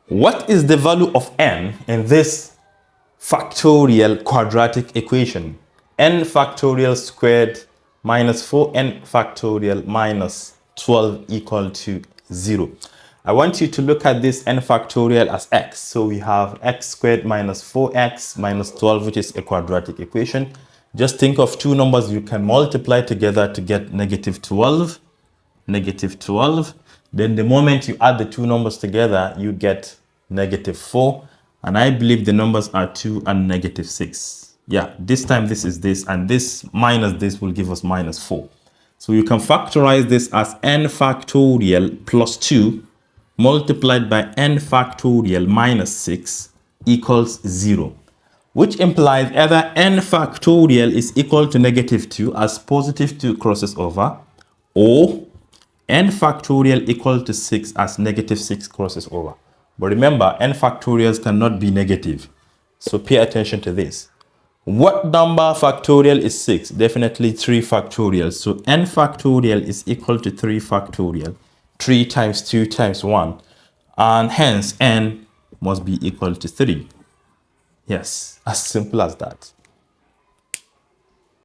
What is the value of n in this factorial quadratic equation? N factorial squared minus 4n factorial minus 12 equal to 0. I want you to look at this n factorial as x. So we have x squared minus 4x minus 12, which is a quadratic equation. Just think of two numbers you can multiply together to get negative 12. Negative 12. Then the moment you add the two numbers together, you get negative 4. And I believe the numbers are 2 and negative 6. Yeah, this time this is this, and this minus this will give us minus 4. So you can factorize this as n factorial plus 2 multiplied by n factorial minus 6 equals 0. Which implies either n factorial is equal to negative 2 as positive 2 crosses over, or n factorial equal to 6 as negative 6 crosses over. But remember, n factorials cannot be negative. So pay attention to this. What number factorial is 6? Definitely 3 factorial. So n factorial is equal to 3 factorial. 3 times 2 times 1. And hence n must be equal to 3. Yes, as simple as that.